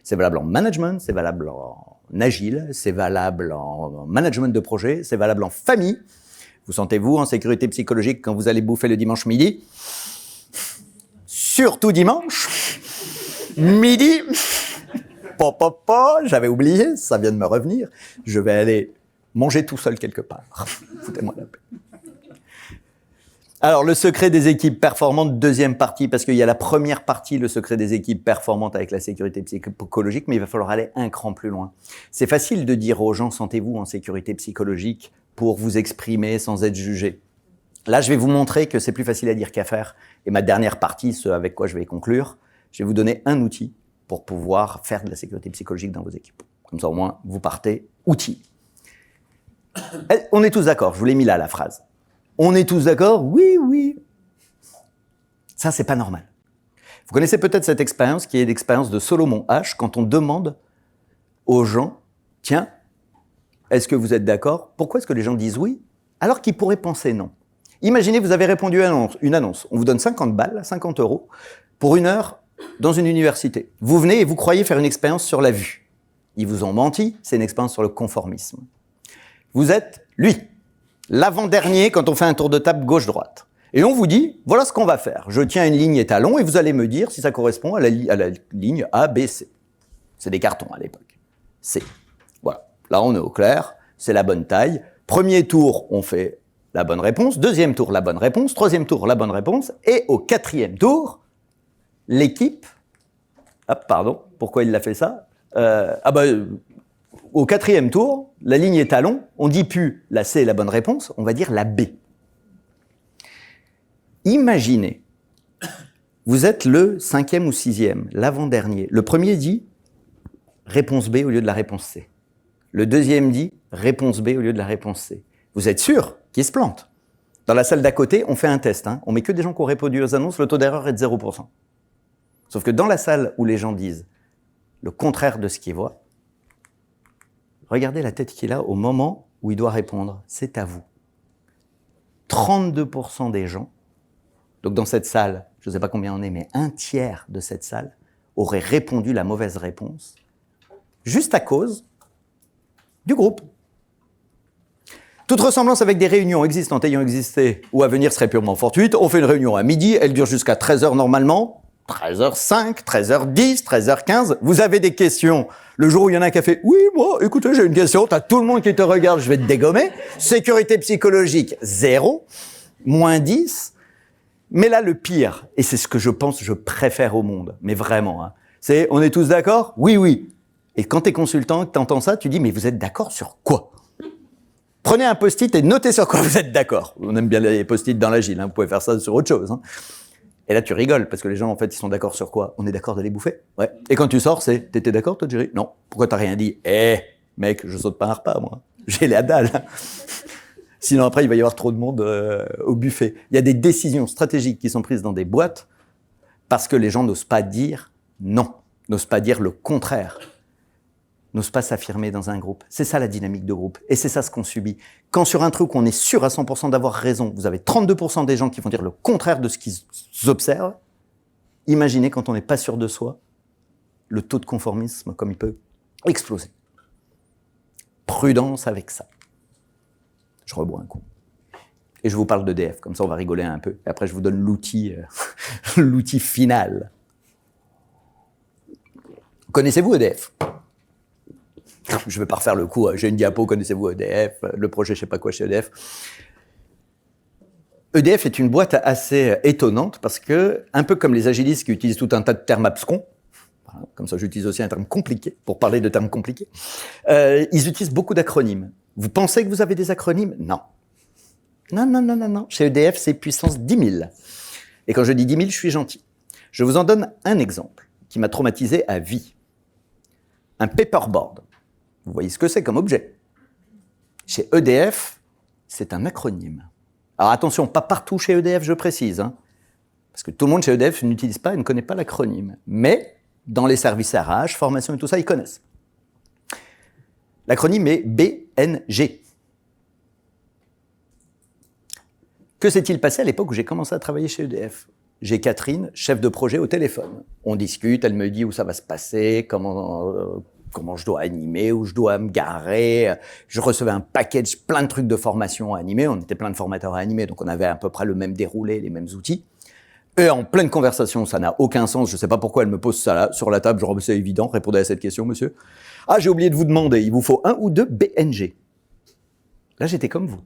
C'est valable en management, c'est valable en agile, c'est valable en management de projet, c'est valable en famille. Vous sentez-vous en sécurité psychologique quand vous allez bouffer le dimanche midi? Surtout dimanche, midi. J'avais oublié, ça vient de me revenir. Je vais aller manger tout seul quelque part. Foutez-moi la paix. Alors, le secret des équipes performantes, deuxième partie, parce qu'il y a la première partie, le secret des équipes performantes avec la sécurité psychologique, mais il va falloir aller un cran plus loin. C'est facile de dire aux gens, sentez-vous en sécurité psychologique pour vous exprimer sans être jugé. Là, je vais vous montrer que c'est plus facile à dire qu'à faire. Et ma dernière partie, ce avec quoi je vais conclure, je vais vous donner un outil pour pouvoir faire de la sécurité psychologique dans vos équipes. Comme ça, au moins, vous partez outils. On est tous d'accord, je vous l'ai mis là, la phrase. On est tous d'accord? Oui, oui. Ça, c'est pas normal. Vous connaissez peut-être cette expérience qui est l'expérience de Solomon H. quand on demande aux gens, tiens, est-ce que vous êtes d'accord? Pourquoi est-ce que les gens disent oui alors qu'ils pourraient penser non? Imaginez, vous avez répondu à une annonce. On vous donne 50 balles, 50 € pour 1 heure dans une université. Vous venez et vous croyez faire une expérience sur la vue. Ils vous ont menti, c'est une expérience sur le conformisme. Vous êtes lui. L'avant-dernier quand on fait un tour de table gauche-droite. Et on vous dit, voilà ce qu'on va faire. Je tiens une ligne étalon et vous allez me dire si ça correspond à la ligne A, B, C. C'est des cartons à l'époque. C. Voilà. Là, on est au clair. C'est la bonne taille. Premier tour, on fait la bonne réponse. Deuxième tour, la bonne réponse. Troisième tour, la bonne réponse. Et au quatrième tour, l'équipe... Ah, pardon, pourquoi il l'a fait ça au quatrième tour, la ligne est talon. On dit plus la C est la bonne réponse, on va dire la B. Imaginez, vous êtes le 5e ou 6e, l'avant-dernier. Le premier dit réponse B au lieu de la réponse C. Le deuxième dit réponse B au lieu de la réponse C. Vous êtes sûr qu'il se plante? Dans la salle d'à côté, on fait un test. On met que des gens qui ont répondu aux annonces, le taux d'erreur est de 0%. Sauf que dans la salle où les gens disent le contraire de ce qu'ils voient, regardez la tête qu'il a au moment où il doit répondre. C'est à vous. 32% des gens, donc dans cette salle, je ne sais pas combien on est, mais un tiers de cette salle aurait répondu la mauvaise réponse, juste à cause du groupe. Toute ressemblance avec des réunions existantes ayant existé ou à venir serait purement fortuite. On fait une réunion à midi, elle dure jusqu'à 13h normalement, 13h05, 13h10, 13h15. Vous avez des questions. Le jour où il y en a un qui a fait « Oui, moi, écoutez, j'ai une question. » T'as tout le monde qui te regarde, je vais te dégommer. Sécurité psychologique, 0. Moins 10. Mais là, le pire, et c'est ce que je pense, je préfère au monde, mais vraiment, c'est « On est tous d'accord ?» Oui, oui. Et quand t'es consultant, que t'entends ça, tu dis « Mais vous êtes d'accord sur quoi ?» Prenez un post-it et notez sur quoi vous êtes d'accord. On aime bien les post-it dans l'agile, vous pouvez faire ça sur autre chose. Et là, tu rigoles, parce que les gens, en fait, ils sont d'accord sur quoi? On est d'accord de les bouffer? Ouais. Et quand tu sors, c'est, t'étais d'accord, toi, Jerry? Non. Pourquoi t'as rien dit? Mec, je saute pas un repas, moi. J'ai la dalle. Sinon, après, il va y avoir trop de monde au buffet. Il y a des décisions stratégiques qui sont prises dans des boîtes parce que les gens n'osent pas dire non, n'osent pas dire le contraire, n'osent pas s'affirmer dans un groupe. C'est ça la dynamique de groupe. Et c'est ça ce qu'on subit. Quand sur un truc, on est sûr à 100% d'avoir raison, vous avez 32% des gens qui vont dire le contraire de ce qu'ils observent, imaginez quand on n'est pas sûr de soi, le taux de conformisme, comme il peut exploser. Prudence avec ça. Je rebois un coup. Et je vous parle d'EDF, comme ça on va rigoler un peu. Et après, je vous donne l'outil, l'outil final. Connaissez-vous EDF ? Je ne vais pas refaire le coup, j'ai une diapo, connaissez-vous EDF, le projet je ne sais pas quoi chez EDF. EDF est une boîte assez étonnante parce que, un peu comme les agilistes qui utilisent tout un tas de termes abscons, comme ça j'utilise aussi un terme compliqué, pour parler de termes compliqués, ils utilisent beaucoup d'acronymes. Vous pensez que vous avez des acronymes ? Non. Non. Chez EDF, c'est puissance 10 000. Et quand je dis 10 000, je suis gentil. Je vous en donne un exemple qui m'a traumatisé à vie. Un paperboard. Vous voyez ce que c'est comme objet. Chez EDF, c'est un acronyme. Alors attention, pas partout chez EDF, je précise, parce que tout le monde chez EDF n'utilise pas et ne connaît pas l'acronyme. Mais dans les services RH, formation et tout ça, ils connaissent. L'acronyme est BNG. Que s'est-il passé à l'époque où j'ai commencé à travailler chez EDF ? J'ai Catherine, chef de projet, au téléphone. On discute, elle me dit où ça va se passer, comment je dois animer, où je dois me garer. Je recevais un package, plein de trucs de formation à animer. On était plein de formateurs à animer, donc on avait à peu près le même déroulé, les mêmes outils. Et en pleine conversation, ça n'a aucun sens. Je ne sais pas pourquoi elle me pose ça là, sur la table. Genre, c'est évident, répondez à cette question, monsieur. Ah, j'ai oublié de vous demander, il vous faut 1 ou 2 BNG. Là, j'étais comme vous.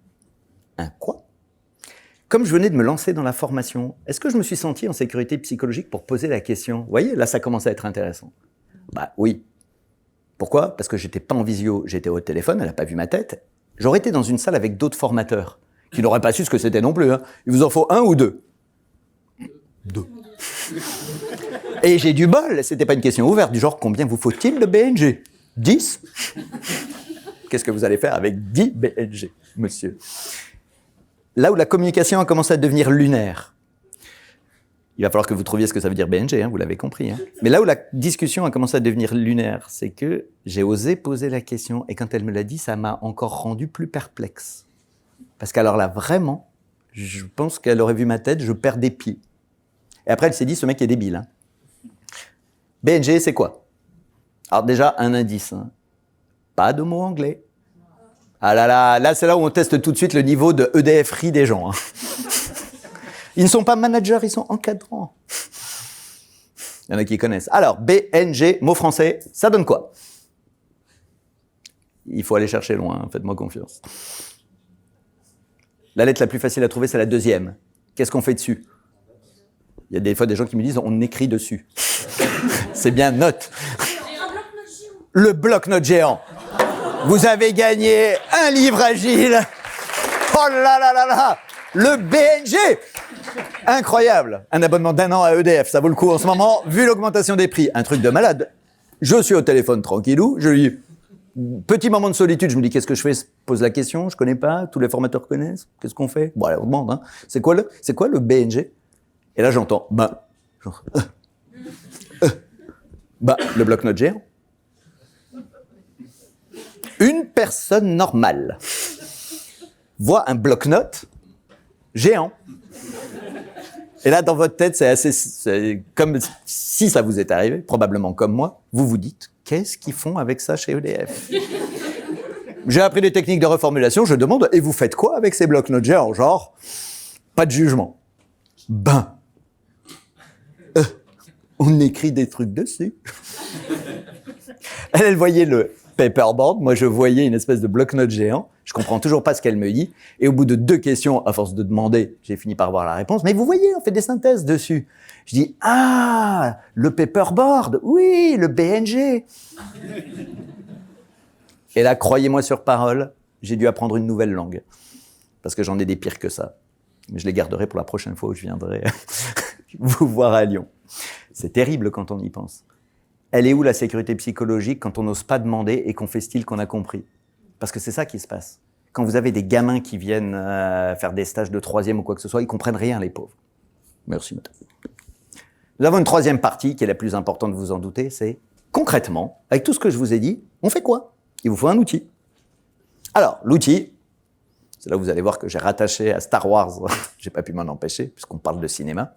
Un quoi ? Comme je venais de me lancer dans la formation, est-ce que je me suis senti en sécurité psychologique pour poser la question ? Vous voyez, là, ça commence à être intéressant. Bah oui. Pourquoi ? Parce que j'étais pas en visio, j'étais au téléphone, elle n'a pas vu ma tête. J'aurais été dans une salle avec d'autres formateurs qui n'auraient pas su ce que c'était non plus. Il vous en faut 1 ou 2 ? 2. Et j'ai du bol, c'était pas une question ouverte, du genre combien vous faut-il de BNG ? 10 ? Qu'est-ce que vous allez faire avec 10 BNG, monsieur ? Là où la communication a commencé à devenir lunaire, il va falloir que vous trouviez ce que ça veut dire BNG, vous l'avez compris. Mais là où la discussion a commencé à devenir lunaire, c'est que j'ai osé poser la question, et quand elle me l'a dit, ça m'a encore rendu plus perplexe. Parce qu'alors là, vraiment, je pense qu'elle aurait vu ma tête, je perds des pieds. Et après, elle s'est dit, ce mec est débile. BNG, c'est quoi ? Alors déjà, un indice. Pas de mot anglais. Ah là, c'est là où on teste tout de suite le niveau de EDF-ri des gens. Ils ne sont pas managers, ils sont encadrants. Il y en a qui connaissent. Alors, BNG, mot français, ça donne quoi ? Il faut aller chercher loin, faites-moi confiance. La lettre la plus facile à trouver, c'est la deuxième. Qu'est-ce qu'on fait dessus? Il y a des fois des gens qui me disent on écrit dessus. C'est bien note. Le bloc-notes géant. Vous avez gagné un livre agile. Oh là là là là. Le BNG. Incroyable. Un abonnement d'1 an à EDF, ça vaut le coup en ce moment, vu l'augmentation des prix. Un truc de malade. Je suis au téléphone tranquillou, je lui dis, petit moment de solitude, je me dis qu'est-ce que je fais? Je pose la question, je connais pas, tous les formateurs connaissent, qu'est-ce qu'on fait? Bon, allez, on demande, hein. C'est quoi le BNG? Et là, j'entends, genre, le bloc-notes géant. Une personne normale voit un bloc-notes géant. Et là, dans votre tête, c'est comme si ça vous est arrivé, probablement comme moi, vous vous dites, qu'est-ce qu'ils font avec ça chez EDF? J'ai appris des techniques de reformulation, je demande, et vous faites quoi avec ces blocs-notes géants? Genre, pas de jugement. On écrit des trucs dessus. Elle voyait le paperboard, moi je voyais une espèce de bloc-notes géant, je comprends toujours pas ce qu'elle me dit, et au bout de 2 questions, à force de demander, j'ai fini par voir la réponse, mais vous voyez, on fait des synthèses dessus. Je dis, le paperboard, oui, le BNG. Et là, croyez-moi sur parole, j'ai dû apprendre une nouvelle langue, parce que j'en ai des pires que ça. Mais je les garderai pour la prochaine fois où je viendrai vous voir à Lyon. C'est terrible quand on y pense. Elle est où la sécurité psychologique quand on n'ose pas demander et qu'on fait style qu'on a compris? Parce que c'est ça qui se passe. Quand vous avez des gamins qui viennent faire des stages de 3e ou quoi que ce soit, ils comprennent rien, les pauvres. Merci, madame. Nous avons une 3e partie qui est la plus importante, vous en doutez, c'est concrètement, avec tout ce que je vous ai dit, on fait quoi? Il vous faut un outil. Alors, l'outil, c'est là où vous allez voir que j'ai rattaché à Star Wars, j'ai pas pu m'en empêcher, puisqu'on parle de cinéma.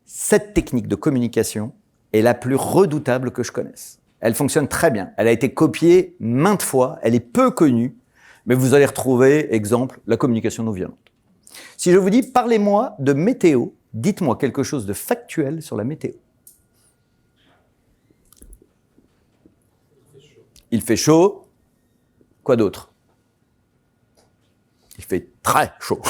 Cette technique de communication est la plus redoutable que je connaisse. Elle fonctionne très bien. Elle a été copiée maintes fois. Elle est peu connue. Mais vous allez retrouver, exemple, la communication non violente. Si je vous dis, parlez-moi de météo, dites-moi quelque chose de factuel sur la météo. Il fait chaud. Quoi d'autre? Il fait très chaud.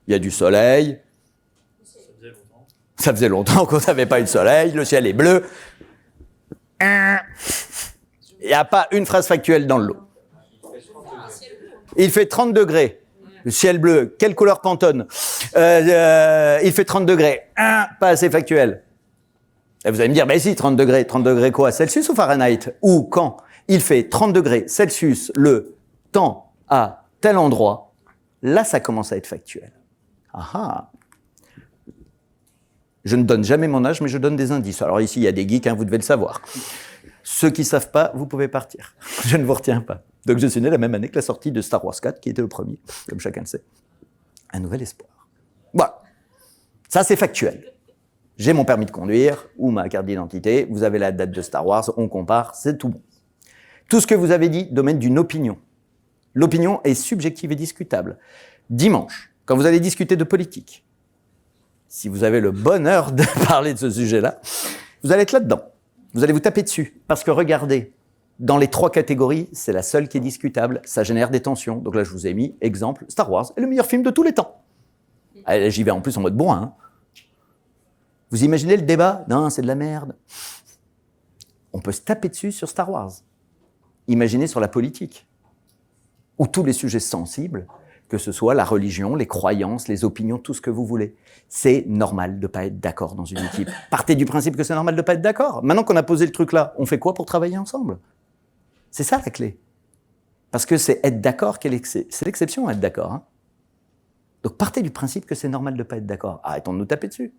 Il y a du soleil. Ça faisait longtemps qu'on n'avait pas eu de soleil, le ciel est bleu. Il n'y a pas une phrase factuelle dans le lot. Il fait 30 degrés. Le ciel bleu, quelle couleur Pantone? Il fait 30 degrés. Pas assez factuel. Et vous allez me dire, mais si, 30 degrés quoi? Celsius ou Fahrenheit? Ou quand il fait 30 degrés Celsius, le temps à tel endroit, là ça commence à être factuel. Je ne donne jamais mon âge, mais je donne des indices. Alors ici, il y a des geeks, vous devez le savoir. Ceux qui ne savent pas, vous pouvez partir. Je ne vous retiens pas. Donc je suis né la même année que la sortie de Star Wars 4, qui était le premier, comme chacun le sait. Un nouvel espoir. Voilà. Ça, c'est factuel. J'ai mon permis de conduire ou ma carte d'identité, vous avez la date de Star Wars, on compare, c'est tout bon. Tout ce que vous avez dit, domaine d'une opinion. L'opinion est subjective et discutable. Dimanche, quand vous allez discuter de politique, si vous avez le bonheur de parler de ce sujet-là, vous allez être là-dedans. Vous allez vous taper dessus. Parce que regardez, dans les 3 catégories, c'est la seule qui est discutable. Ça génère des tensions. Donc là, je vous ai mis, exemple, Star Wars est le meilleur film de tous les temps. Allez, j'y vais en plus en mode bourrin. Vous imaginez le débat? Non, c'est de la merde. On peut se taper dessus sur Star Wars. Imaginez sur la politique. Ou tous les sujets sensibles, que ce soit la religion, les croyances, les opinions, tout ce que vous voulez. C'est normal de ne pas être d'accord dans une équipe. Partez du principe que c'est normal de ne pas être d'accord. Maintenant qu'on a posé le truc là, on fait quoi pour travailler ensemble? C'est ça la clé. Parce que c'est être d'accord, c'est l'exception, être d'accord. Donc partez du principe que c'est normal de ne pas être d'accord. Arrêtons de nous taper dessus.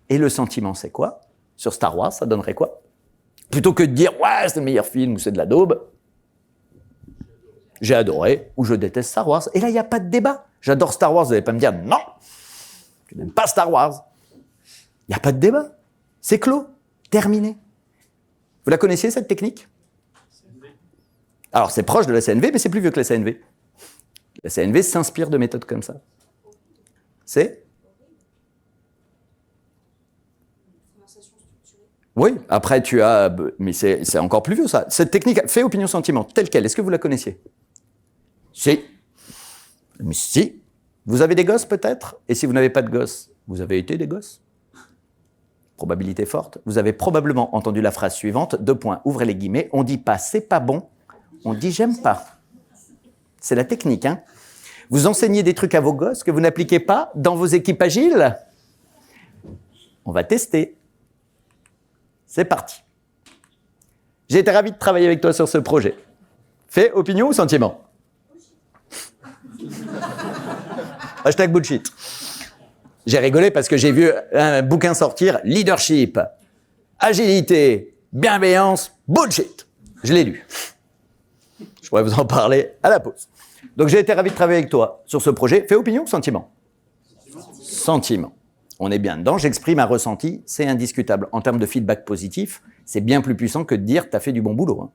Et le sentiment, c'est quoi? Sur Star Wars, ça donnerait quoi? Plutôt que de dire « ouais, c'est le meilleur film » ou « c'est de la daube », j'ai adoré ou je déteste Star Wars. Et là, il n'y a pas de débat. J'adore Star Wars, vous n'allez pas me dire « non, tu n'aimes pas Star Wars ». Il n'y a pas de débat. C'est clos, terminé. Vous la connaissiez, cette technique? Alors, c'est proche de la CNV, mais c'est plus vieux que la CNV. La CNV s'inspire de méthodes comme ça. C'est Oui, après tu as... Mais c'est encore plus vieux ça. Cette technique, fait opinion-sentiment, telle quelle, est-ce que vous la connaissiez? Si. Mais si. Vous avez des gosses peut-être? Et si vous n'avez pas de gosses, vous avez été des gosses? Probabilité forte. Vous avez probablement entendu la phrase suivante, : ouvrez les guillemets, on dit pas c'est pas bon, on dit j'aime pas. C'est la technique, hein. Vous enseignez des trucs à vos gosses que vous n'appliquez pas dans vos équipes agiles? On va tester. C'est parti. J'ai été ravi de travailler avec toi sur ce projet. Fait opinion ou sentiment? Hashtag bullshit. J'ai rigolé parce que j'ai vu un bouquin sortir, leadership, agilité, bienveillance, bullshit. Je l'ai lu. Je pourrais vous en parler à la pause. Donc j'ai été ravi de travailler avec toi sur ce projet. Fait opinion ou sentiment? Sentiment. On est bien dedans, j'exprime un ressenti, c'est indiscutable. En termes de feedback positif, c'est bien plus puissant que de dire « t'as fait du bon boulot hein. ».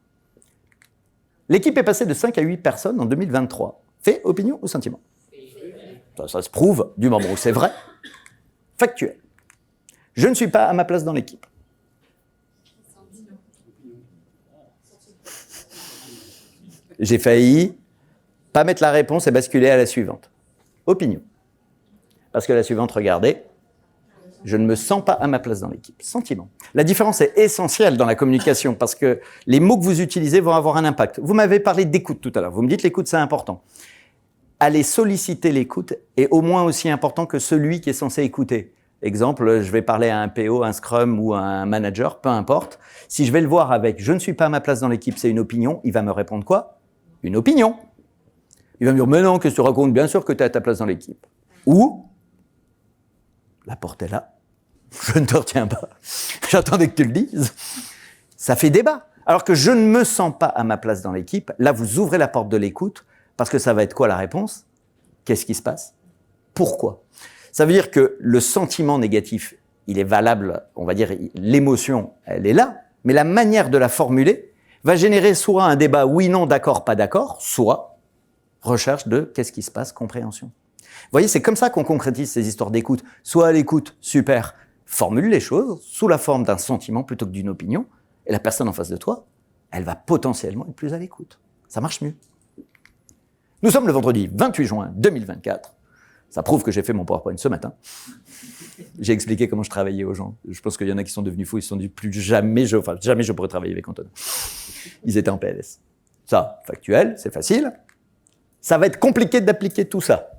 L'équipe est passée de 5 à 8 personnes en 2023. Fait opinion ou sentiment? Ça se prouve du moment où c'est vrai. Factuel. Je ne suis pas à ma place dans l'équipe. J'ai failli pas mettre la réponse et basculer à la suivante. Opinion. Parce que la suivante, regardez, je ne me sens pas à ma place dans l'équipe. Sentiment. La différence est essentielle dans la communication parce que les mots que vous utilisez vont avoir un impact. Vous m'avez parlé d'écoute tout à l'heure. Vous me dites l'écoute, c'est important. Aller solliciter l'écoute est au moins aussi important que celui qui est censé écouter. Exemple, je vais parler à un PO, un Scrum ou un manager, peu importe. Si je vais le voir avec « je ne suis pas à ma place dans l'équipe, c'est une opinion », il va me répondre quoi? Une opinion. Il va me dire « mais non, qu'est-ce que tu racontes? Bien sûr que tu es à ta place dans l'équipe. » Ou « la porte est là, je ne te retiens pas, j'attendais que tu le dises. » Ça fait débat. Alors que je ne me sens pas à ma place dans l'équipe, là vous ouvrez la porte de l'écoute, parce que ça va être quoi la réponse? Qu'est-ce qui se passe? Pourquoi? Ça veut dire que le sentiment négatif, il est valable, on va dire, l'émotion, elle est là, mais la manière de la formuler va générer soit un débat oui, non, d'accord, pas d'accord, soit recherche de qu'est-ce qui se passe, compréhension. Vous voyez, c'est comme ça qu'on concrétise ces histoires d'écoute. Soit à l'écoute, super, formule les choses sous la forme d'un sentiment plutôt que d'une opinion, et la personne en face de toi, elle va potentiellement être plus à l'écoute. Ça marche mieux. Nous sommes le vendredi 28 juin 2024. Ça prouve que j'ai fait mon PowerPoint ce matin. J'ai expliqué comment je travaillais aux gens. Je pense qu'il y en a qui sont devenus fous, ils se sont dit plus jamais je pourrais travailler avec Antonin. Ils étaient en PLS. Ça, factuel, c'est facile. Ça va être compliqué d'appliquer tout ça.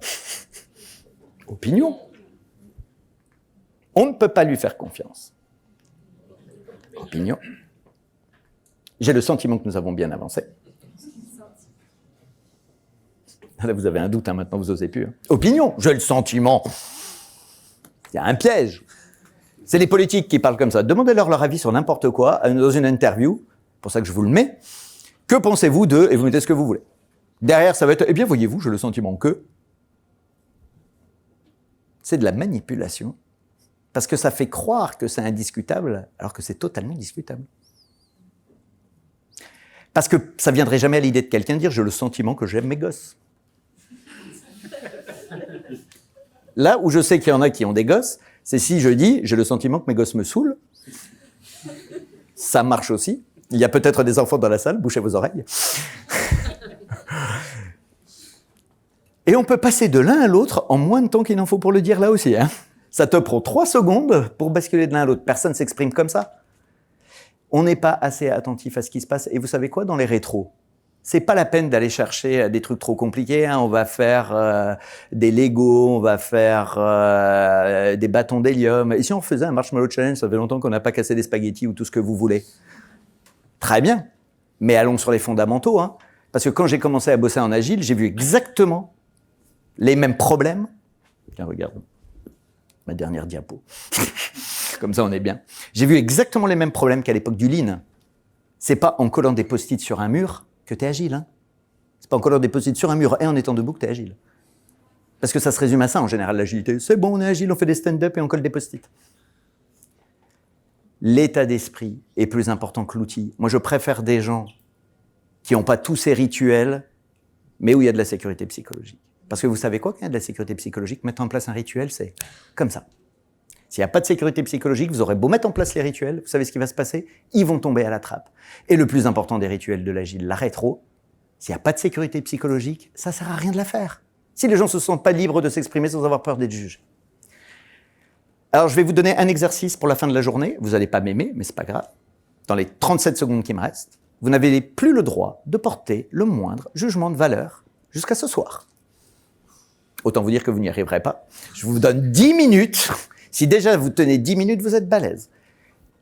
Opinion. On ne peut pas lui faire confiance. Opinion. J'ai le sentiment que nous avons bien avancé. Là, vous avez un doute, hein, maintenant vous n'osez plus. Hein. Opinion, j'ai le sentiment. Il y a un piège. C'est les politiques qui parlent comme ça. Demandez-leur leur avis sur n'importe quoi dans une interview, c'est pour ça que je vous le mets. Que pensez-vous de... Et vous mettez ce que vous voulez. Derrière, ça va être... Eh bien, voyez-vous, j'ai le sentiment que... C'est de la manipulation. Parce que ça fait croire que c'est indiscutable, alors que c'est totalement discutable. Parce que ça ne viendrait jamais à l'idée de quelqu'un de dire « j'ai le sentiment que j'aime mes gosses ». Là où je sais qu'il y en a qui ont des gosses, c'est si je dis « j'ai le sentiment que mes gosses me saoulent ». Ça marche aussi. Il y a peut-être des enfants dans la salle, bouchez vos oreilles. Et on peut passer de l'un à l'autre en moins de temps qu'il en faut pour le dire là aussi. Hein. Ça te prend 3 secondes pour basculer de l'un à l'autre. Personne ne s'exprime comme ça. On n'est pas assez attentif à ce qui se passe. Et vous savez quoi, dans les rétros, c'est pas la peine d'aller chercher des trucs trop compliqués. Hein. On va faire des Lego, on va faire des bâtons d'hélium. Et si on faisait un marshmallow challenge, ça fait longtemps qu'on n'a pas cassé des spaghettis ou tout ce que vous voulez. Très bien. Mais allons sur les fondamentaux. Hein. Parce que quand j'ai commencé à bosser en agile, j'ai vu exactement les mêmes problèmes. Tiens, regarde. Ma dernière diapo. Comme ça, on est bien. J'ai vu exactement les mêmes problèmes qu'à l'époque du Lean. C'est pas en collant des post-it sur un mur que tu es agile. Hein. C'est pas en collant des post-it sur un mur et en étant debout que tu es agile. Parce que ça se résume à ça, en général, l'agilité. C'est bon, on est agile, on fait des stand-up et on colle des post-it. L'état d'esprit est plus important que l'outil. Moi, je préfère des gens qui n'ont pas tous ces rituels, mais où il y a de la sécurité psychologique. Parce que vous savez quoi, quand il y a de la sécurité psychologique, mettre en place un rituel, c'est comme ça. S'il n'y a pas de sécurité psychologique, vous aurez beau mettre en place les rituels, vous savez ce qui va se passer? Ils vont tomber à la trappe. Et le plus important des rituels de l'agile, la rétro, s'il n'y a pas de sécurité psychologique, ça ne sert à rien de la faire. Si les gens ne se sentent pas libres de s'exprimer sans avoir peur d'être jugés. Alors, je vais vous donner un exercice pour la fin de la journée. Vous n'allez pas m'aimer, mais ce n'est pas grave. Dans les 37 secondes qui me restent, vous n'avez plus le droit de porter le moindre jugement de valeur jusqu'à ce soir. Autant vous dire que vous n'y arriverez pas. Je vous donne 10 minutes. Si déjà vous tenez 10 minutes, vous êtes balèze.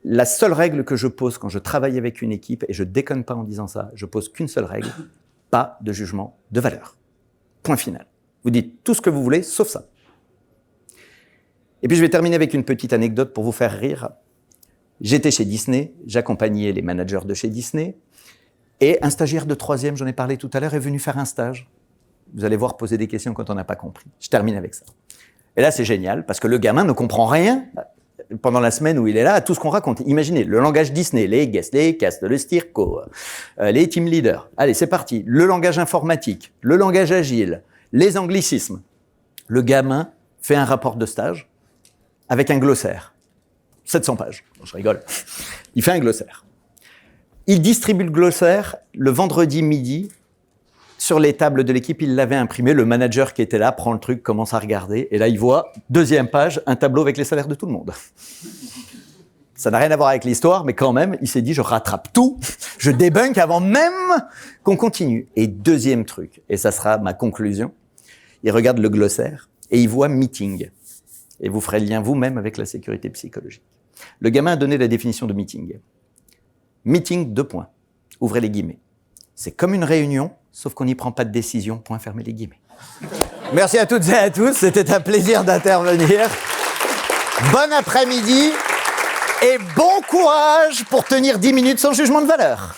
La seule règle que je pose quand je travaille avec une équipe, et je déconne pas en disant ça, je pose qu'une seule règle, pas de jugement de valeur. Point final. Vous dites tout ce que vous voulez, sauf ça. Et puis je vais terminer avec une petite anecdote pour vous faire rire. J'étais chez Disney, j'accompagnais les managers de chez Disney, et un stagiaire de 3e, j'en ai parlé tout à l'heure, est venu faire un stage. Vous allez voir poser des questions quand on n'a pas compris. Je termine avec ça. Et là, c'est génial, parce que le gamin ne comprend rien pendant la semaine où il est là à tout ce qu'on raconte. Imaginez, le langage Disney, les guests, les castes, le stirco, les team leaders. Allez, c'est parti. Le langage informatique, le langage agile, les anglicismes. Le gamin fait un rapport de stage avec un glossaire. 700 pages. Bon, je rigole. Il fait un glossaire. Il distribue le glossaire le vendredi midi. Sur les tables de l'équipe, il l'avait imprimé. Le manager qui était là prend le truc, commence à regarder. Et là, il voit, 2e page, un tableau avec les salaires de tout le monde. Ça n'a rien à voir avec l'histoire, mais quand même, il s'est dit, je rattrape tout. Je débunk avant même qu'on continue. Et 2e truc, et ça sera ma conclusion, il regarde le glossaire et il voit meeting. Et vous ferez le lien vous-même avec la sécurité psychologique. Le gamin a donné la définition de meeting. Meeting, 2 points. Ouvrez les guillemets. C'est comme une réunion, sauf qu'on n'y prend pas de décision, point, fermez les guillemets. Merci à toutes et à tous, c'était un plaisir d'intervenir. Bon après-midi et bon courage pour tenir 10 minutes sans jugement de valeur.